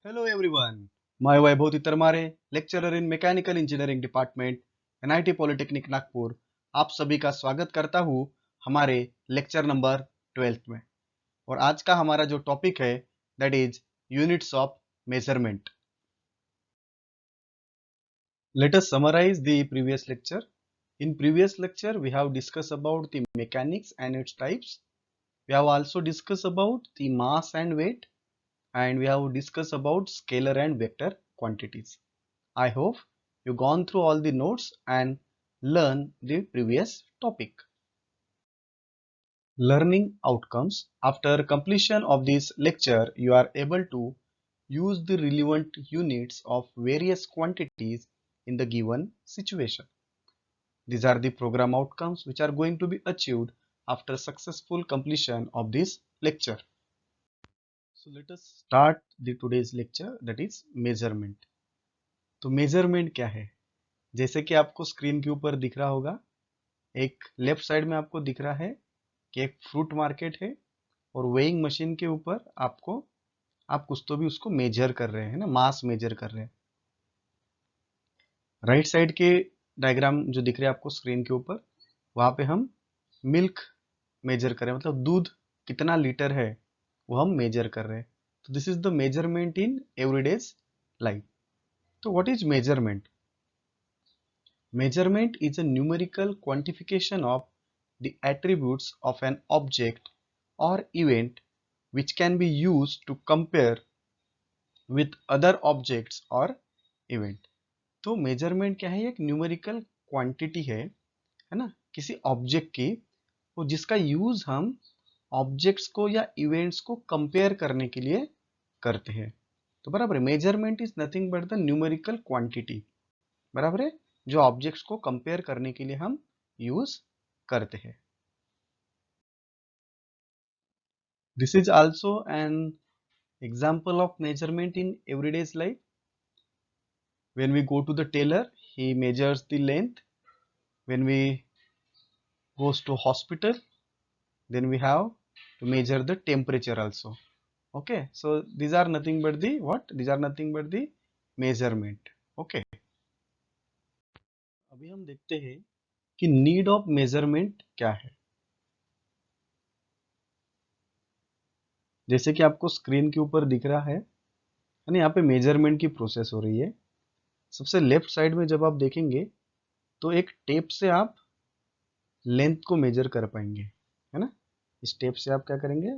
Hello everyone. मैं Vaibhav Titarmare, lecturer in mechanical engineering department, NIT polytechnic Nagpur, आप सभी का स्वागत करता हूँ हमारे लेक्चर नंबर 12 में। और आज का हमारा जो टॉपिक है that is units of measurement. Let us summarize the previous lecture. In previous lecture we have discussed about the mechanics and its types. We have also discussed about the mass and weight, and we have discussed about scalar and vector quantities. I hope you gone through all the notes and learn the previous topic. Learning outcomes. After completion of this lecture, you are able to use the relevant units of various quantities in the given situation. These are the program outcomes which are going to be achieved after successful completion of this lecture. So let us start the today's lecture, that is measurement. तो measurement क्या है? जैसे कि आपको screen के ऊपर दिख रहा होगा, एक लेफ्ट साइड में आपको दिख रहा है कि एक फ्रूट मार्केट है और वेइंग मशीन के ऊपर आप कुछ तो भी उसको मेजर कर रहे हैं ना, मास मेजर कर रहे हैं। राइट साइड के डायग्राम जो दिख रहे हैं आपको स्क्रीन के ऊपर, वहां पे हम मिल्क मेजर कर रहे हैं, मतलब दूध कितना लीटर है वो हम मेजर कर रहे हैं। तो this is the measurement in everyday life. तो what is measurement? Measurement is a numerical quantification of the attributes of an object or event which can be used to compare with other objects or event. तो measurement क्या है? एक numerical quantity है ना, किसी object की, वो जिसका यूज हम ऑब्जेक्ट्स को या इवेंट्स को कंपेयर करने के लिए करते हैं। तो बराबर है, measurement is nothing but the numerical quantity. बराबर है, जो ऑब्जेक्ट्स को कंपेयर करने के लिए हम यूज करते हैं। This is also an example of measurement in everyday life. when we go to the tailor, he measures the length. When we goes to hospital, then we have to measure the temperature also. Okay, so these are nothing but the what? These are nothing but the measurement. Okay, अभी हम देखते हैं कि need of measurement क्या है। जैसे कि आपको स्क्रीन के ऊपर दिख रहा है ना, यहाँ पे मेजरमेंट की प्रोसेस हो रही है। सबसे लेफ्ट साइड में जब आप देखेंगे तो एक टेप से आप लेंथ को मेजर कर पाएंगे, है ना। इस टेप से आप क्या करेंगे?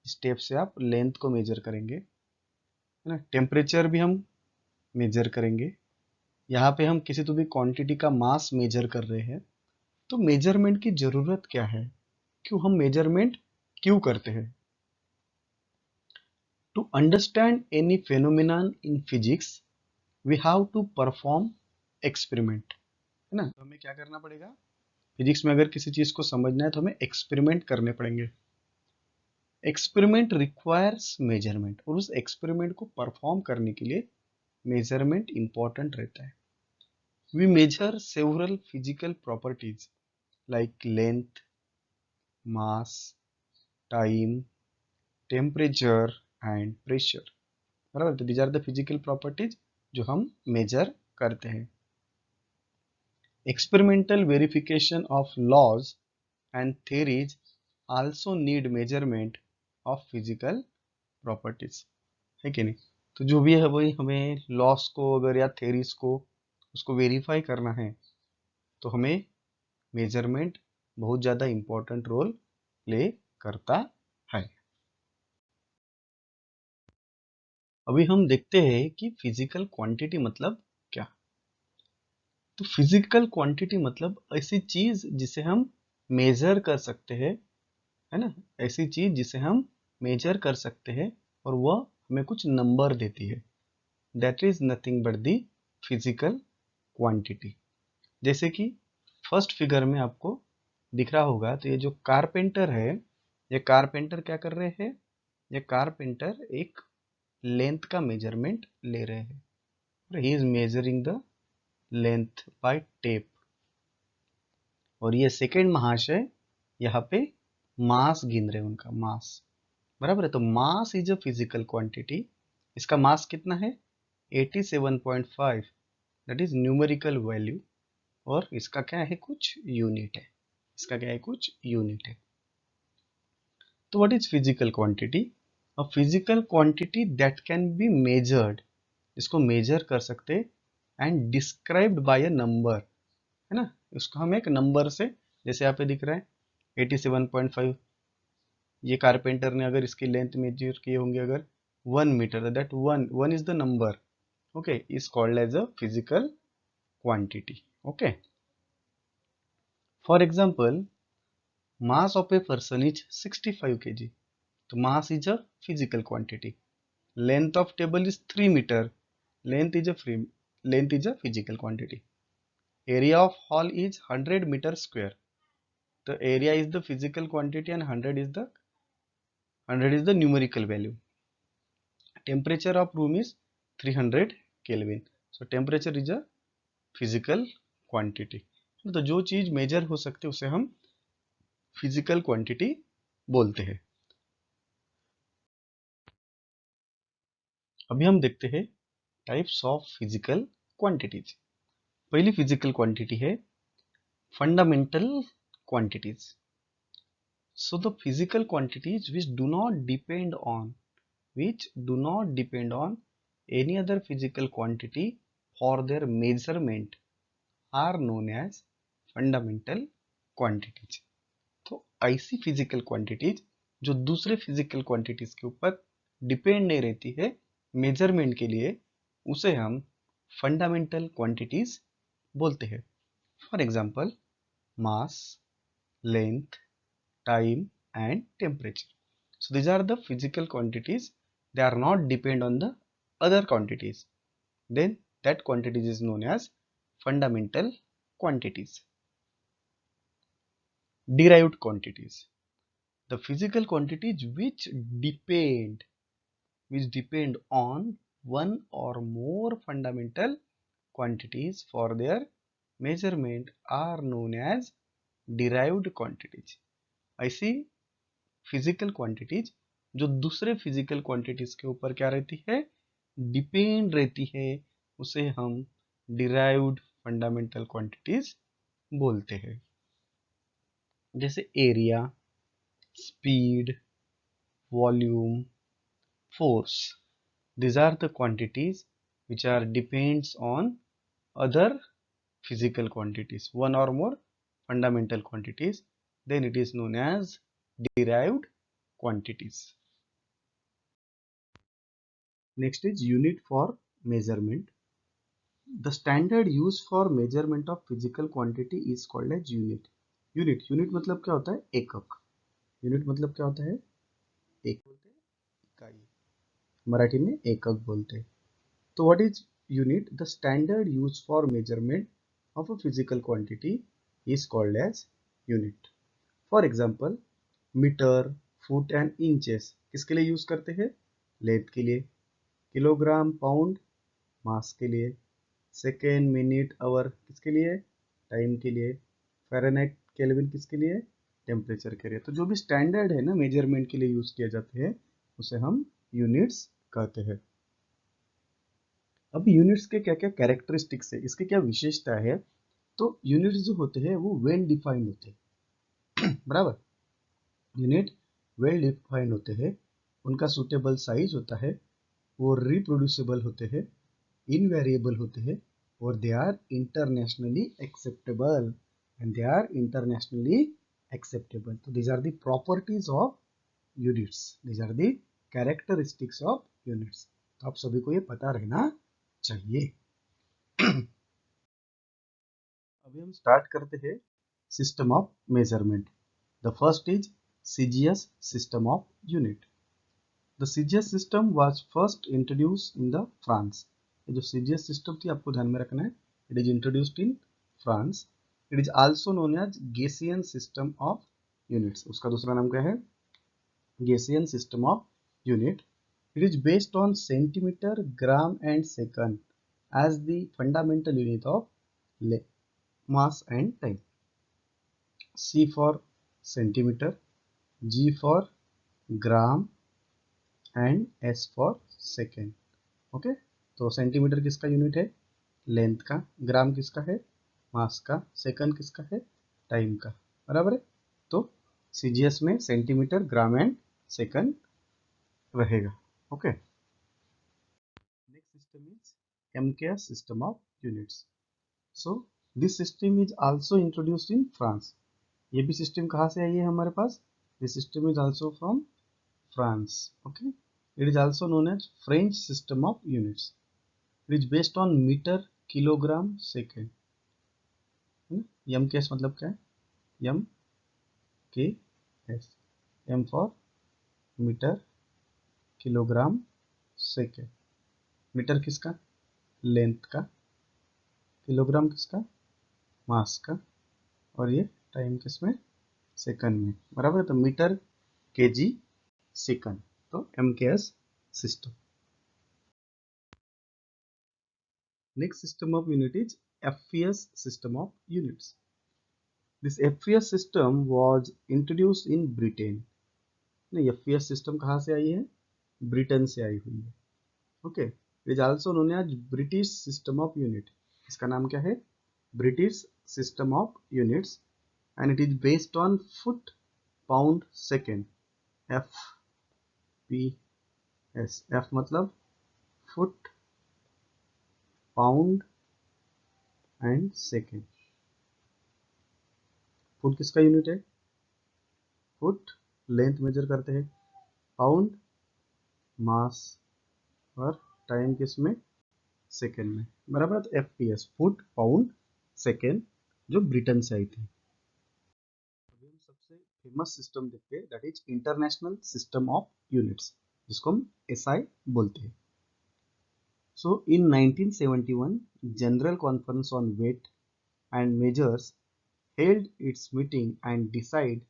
इस टेप से आप लेंथ को मेजर करेंगे, है ना। टेम्परेचर भी हम मेजर करेंगे। यहाँ पे हम किसी तो भी क्वांटिटी का मास मेजर कर रहे हैं। तो मेजरमेंट की जरूरत क्या है? क्यों हम मेजरमेंट क्यों करते हैं? To understand any phenomenon in physics we have to perform experiment, है ना। तो हमें क्या करना पड़ेगा? फिजिक्स में अगर किसी चीज को समझना है तो हमें एक्सपेरिमेंट करने पड़ेंगे। एक्सपेरिमेंट रिक्वायर्स मेजरमेंट, और उस एक्सपेरिमेंट को परफॉर्म करने के लिए मेजरमेंट इंपॉर्टेंट रहता है। We measure several physical properties like length, mass, time, temperature and pressure. बराबर, तो these are the physical properties जो हम मेजर करते हैं। Experimental verification of laws and theories also need measurement of physical properties, है कि नहीं। तो जो भी है वही हमें लॉस को अगर या थेरीज को उसको वेरीफाई करना है तो हमें मेजरमेंट बहुत ज़्यादा इम्पोर्टेंट रोल प्ले करता है। अभी हम देखते हैं कि फिजिकल क्वांटिटी मतलब क्या। तो फिजिकल क्वांटिटी मतलब ऐसी चीज जिसे हम मेजर कर सकते हैं, है ना। ऐसी चीज जिसे हम मेजर कर सकते हैं और वह हमें कुछ नंबर देती है। That is nothing but the physical quantity. जैसे कि फर्स्ट फिगर में आपको दिख रहा होगा, तो ये जो कारपेंटर है, ये कारपेंटर क्या कर रहे हैं? ये कारपेंटर एक लेंथ का मेजरमेंट ले रहे हैं। He is measuring the length bye tape. और ये सेकेंड महाशय यहाँ पे मास गिन रहे हैं, उनका मास। बराबर है, तो मास इज अ फिजिकल क्वांटिटी इसका मास कितना है 87.5, दैट इज न्यूमेरिकल वैल्यू, और इसका क्या है कुछ यूनिट है, इसका क्या है कुछ यूनिट है। तो what is physical quantity? A physical quantity that can be measured, इसको मेजर कर सकते and described bye a number, है ना, उसको हम एक नंबर से, जैसे यहाँ पे दिख रहा है 87.5, ये कारपेंटर ने अगर इसकी लेंथ मेजर किए होंगे अगर 1 metre, that one is the number, okay, is called as a physical quantity. Okay, for example mass of a person is 65 kg, तो mass is a physical quantity. Length of table is 3 meter, length is a physical quantity. Area of hall is 100 meter square, the area is the physical quantity and 100 is the numerical value. Temperature of room is 300 Kelvin, so temperature is a physical quantity. तो जो चीज major हो सकते उसे हम physical quantity बोलते हैं। अभी हम देखते हैं टाइप्स ऑफ फिजिकल क्वांटिटीज। पहली फिजिकल क्वांटिटी है fundamental quantities. So the physical quantities which do not depend on any other physical quantity for their measurement are known as fundamental quantities. तो ऐसी फिजिकल क्वांटिटीज जो दूसरे physical quantities के ऊपर depend नहीं रहती है मेजरमेंट के लिए, उसे हम फंडामेंटल क्वांटिटीज बोलते हैं। For example mass, length, time and temperature. So these are the physical quantities, they are not depend on the other quantities, then that quantities is known as fundamental quantities. Derived quantities, the physical quantities which depend on one or more fundamental quantities for their measurement are known as derived quantities. ऐसी physical quantities जो दूसरे physical quantities के ऊपर क्या रहती है, depend रहती है, उसे हम डिराइव्ड फंडामेंटल क्वांटिटीज बोलते हैं। जैसे area, speed, volume, force, these are the quantities which are depends on other physical quantities, one or more fundamental quantities, then it is known as derived quantities. Next is unit for measurement. The standard used for measurement of physical quantity is called as unit. Unit मतलब क्या होता है, एकक। Unit मतलब क्या होता है, एक बोलते हैं, इकाई, मराठी में एकक बोलते हैं। तो what is unit? The standard use for measurement of a physical quantity is called as unit. For example metre, foot and inches किसके लिए यूज करते हैं, लेंथ के लिए। किलोग्राम, पाउंड, मास के लिए। सेकेंड, मिनट, आवर किसके लिए, टाइम के लिए। फ़ारेनहाइट, केल्विन किसके लिए, टेम्परेचर के लिए। तो जो भी स्टैंडर्ड है ना मेजरमेंट के लिए यूज किया जाते हैं उसे हम यूनिट्स कहते हैं। अब यूनिट्स के क्या क्या कैरेक्टरिस्टिक्स है, इसके क्या विशेषता है, तो यूनिट्स जो होते हैं वो वेल डिफाइंड होते हैं बराबर, यूनिट वेल डिफाइंड होते हैं, उनका सुटेबल साइज होता है, वो रिप्रोड्यूसिबल होते हैं, इनवेरिएबल होते हैं, और दे आर इंटरनेशनली एक्सेप्टेबल, तो these are the properties of units, these are the characteristics of units. तो आप सभी को ये पता रहना चाहिए। अभी हम स्टार्ट करते हैं system of measurement. The first is CGS system of unit. The CGS system was first introduced in the France. ये जो सीजीएस सिस्टम थी आपको ध्यान में रखना है, it is introduced in France. It is also known as Gaussian system of units. उसका दूसरा नाम क्या है, Gaussian system of unit. It is based on centimetre, gram and second as the fundamental unit of mass and time. C for centimeter, G for gram and S for second. Okay, तो centimetre किसका unit है? Length का। ग्राम किसका है? मास का। Second किसका है? Time का। बराबर है। तो सीजीएस में सेंटीमीटर, ग्राम एंड सेकंड रहेगा। Okay, next system is MKS system of units. So this system is also introduced in France. ये भी सिस्टम कहाँ से आई है हमारे पास? This system is also from France. Okay, it is also known as French system of units. It is based on metre, kilogram, second. M K S मतलब क्या है? M K S, M for metre, kilogram, second. Metre किसका? Length का। Kilogram किसका? मास का। और ये time किसमें? सेकंड में। बराबर है। तो मीटर, केजी, सेकंड। तो M K S system. Next system of unit is FPS system of units. This FPS system was introduced in Britain. नहीं, एफपीएस सिस्टम कहाँ से आई है? ब्रिटेन से आई हुई है। Okay, it is also known as British system of unit. इसका नाम क्या है? British system of units. And it is based on foot, pound, second. F P S. F मतलब foot, pound and second. Foot किसका unit है? Foot length major करते हैं, pound मास, और टाइम किसमें? सेकेंड में। बराबर। तो F P S, foot, pound, second, जो ब्रिटेन से आई थी। अभी हम सबसे फेमस सिस्टम देखते हैं, that is international system of units, जिसको हम एसआई बोलते हैं। So in 1971 general conference on weight and measures held its meeting and decide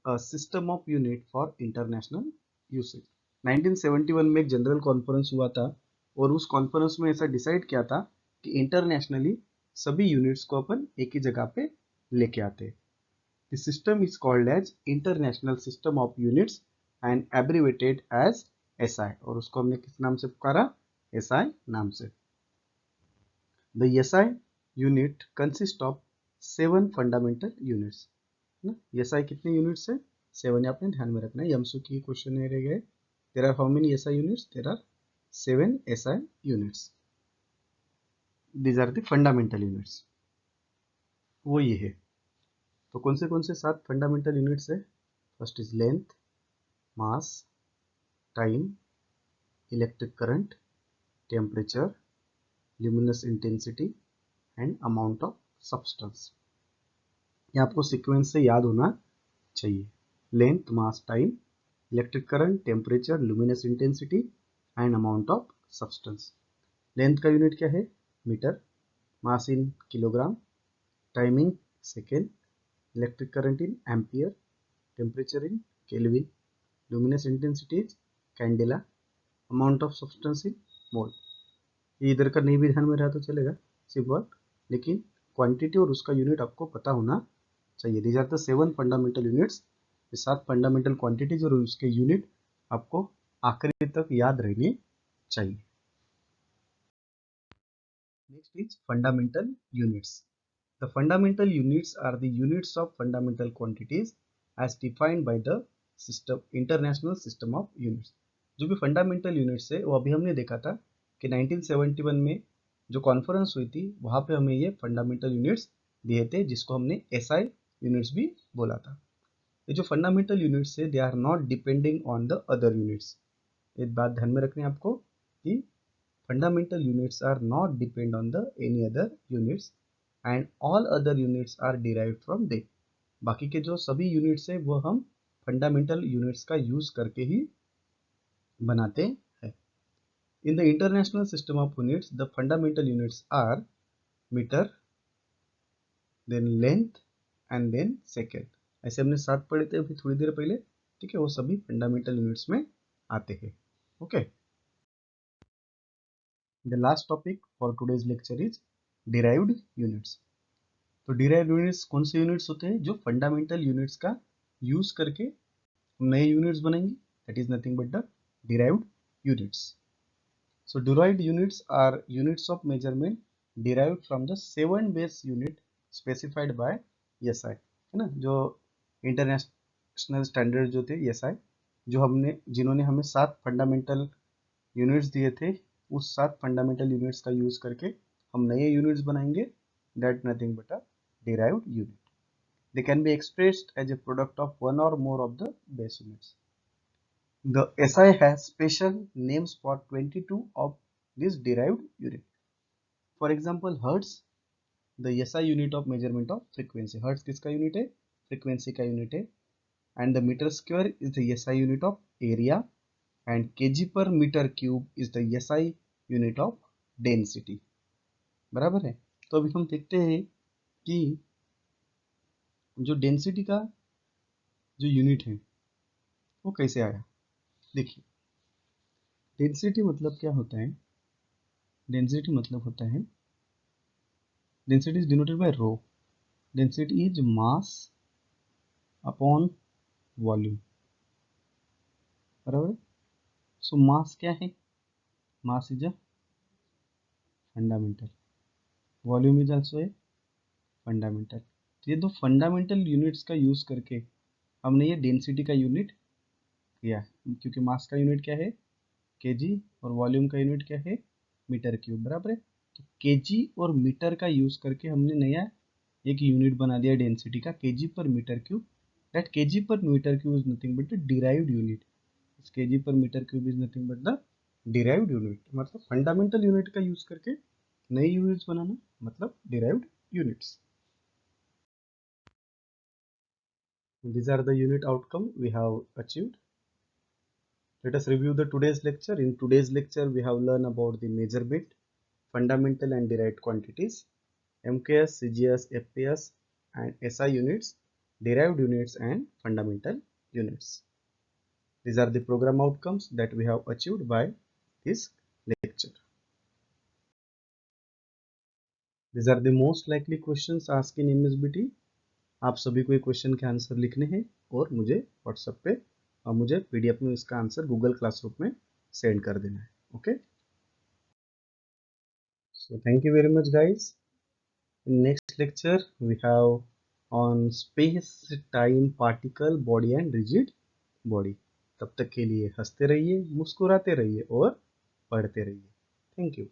a system of unit for international usage। 1971 में एक जनरल कॉन्फ्रेंस हुआ था, और उस कॉन्फ्रेंस में ऐसा डिसाइड किया था कि इंटरनेशनली सभी यूनिट्स को अपन एक ही जगह पे लेके आते हैं। The system is called as International System of Units and abbreviated as SI, और उसको हमने किस नाम से पुकारा? SI नाम से। The SI unit consists of 7 fundamental units। ना, SI कितने यूनिट्स है? 7। ये आपने ध्यान में रखना है, एमसीक्यू क्वेश्चन रह गए। There are how many SI units? There are 7 SI units। These are the fundamental units। वो ये है। तो कौन से 7 फंडामेंटल यूनिट्स है? First is length, mass, time, electric current, temperature, luminous intensity and amount of substance. ये आपको sequence से याद होना चाहिए। Length, mass, time, electric current, temperature, luminous intensity and amount of substance. Length का यूनिट क्या है? Metre, mass in kilogram, timing second, electric current in ampere, temperature in kelvin, luminous intensity is candela, amount of substance in mole. ये इधर का नहीं भी ध्यान में रहा तो चलेगा, सिर्फ वर्ड, लेकिन क्वांटिटी और उसका यूनिट आपको पता होना चाहिए। These are the 7 fundamental units. ये 7 फंडामेंटल क्वांटिटीज और उसके यूनिट आपको आखिरी तक याद रहने चाहिए। Next is fundamental units. The fundamental units are the units of fundamental quantities as defined by the system international system of units. जो भी फंडामेंटल यूनिट्स है वो अभी हमने देखा था कि 1971 में जो कॉन्फ्रेंस हुई थी वहाँ पे हमें ये फंडामेंटल यूनिट्स दिए थे, जिसको हमने एसआई यूनिट्स भी बोला था। ये जो फंडामेंटल यूनिट्स है they are not depending on the other units. एक बात ध्यान में रखनी है आपको कि fundamental units are not depend on the any other units and all other units are derived from them। बाकी के जो सभी यूनिट्स है वो हम फंडामेंटल यूनिट्स का यूज करके ही बनाते हैं। In the international system of units the fundamental units are metre, then length and then second. ऐसे हमने 7 पढ़े थे अभी थोड़ी देर पहले, ठीक है, वो सभी फंडामेंटल यूनिट्स में आते हैं। Okay, the last topic for today's lecture is derived units. तो डिराइव्ड यूनिट्स कौन से यूनिट्स होते हैं? जो फंडामेंटल यूनिट्स का यूज करके नए यूनिट्स बनाएंगे, that is nothing but the derived units. So derived units are units of measurement derived from the 7 base unit specified by SI, है ना, जो इंटरनेशनल स्टैंडर्ड जो थे SI, जो हमने जिन्होंने हमें 7 फंडामेंटल यूनिट्स दिए थे, उस 7 फंडामेंटल यूनिट्स का यूज करके हम नए यूनिट्स बनाएंगे, that nothing but a derived unit. They can be expressed as a product of one or more of the base units. The SI has special names for 22 of this derived unit. For example, Hertz, the SI unit of measurement of frequency. Hertz किसका unit है? Frequency का unit है. And the meter square is the SI unit of area, and kg per meter cube is the SI unit of density. बराबर है. तो अभी हम देखते हैं कि जो डेंसिटी का जो यूनिट है वो कैसे आया. देखिए, डेंसिटी मतलब क्या होता है? डेंसिटी मतलब होता है, density is denoted by rho. Density is mass upon volume. बराबर. सो मास क्या है? Mass is a fundamental, volume is also a fundamental. तो ये दो फंडामेंटल यूनिट्स का यूज करके हमने ये डेंसिटी का यूनिट किया, क्योंकि मास का यूनिट क्या है? केजी, और वॉल्यूम का यूनिट क्या है? Metre cube. बराबर है. तो केजी और मीटर का यूज करके हमने नया एक यूनिट बना दिया डेंसिटी का, KG per metre cube. That KG per metre cube is nothing but the derived unit. KG per metre cube is nothing but the derived unit. मतलब फंडामेंटल यूनिट का यूज करके नई यूनिट्स बनाना, मतलब derived units. These are the unit outcome we have achieved. Let us review the today's lecture. In today's lecture, we have learned about the measure bit, fundamental and derived quantities, MKS, CGS, FPS, and SI units, derived units, and fundamental units. These are the program outcomes that we have achieved by this lecture. These are the most likely questions asked in MSBT. आप सभी को ये question के answer लिखने हैं और मुझे WhatsApp पे और मुझे पीडीएफ में इसका आंसर गूगल क्लासरूम में सेंड कर देना है. Okay, so thank you very much guys. Next lecture we have on space time particle body and rigid body. तब तक के लिए हंसते रहिए, मुस्कुराते रहिए और पढ़ते रहिए. Thank you.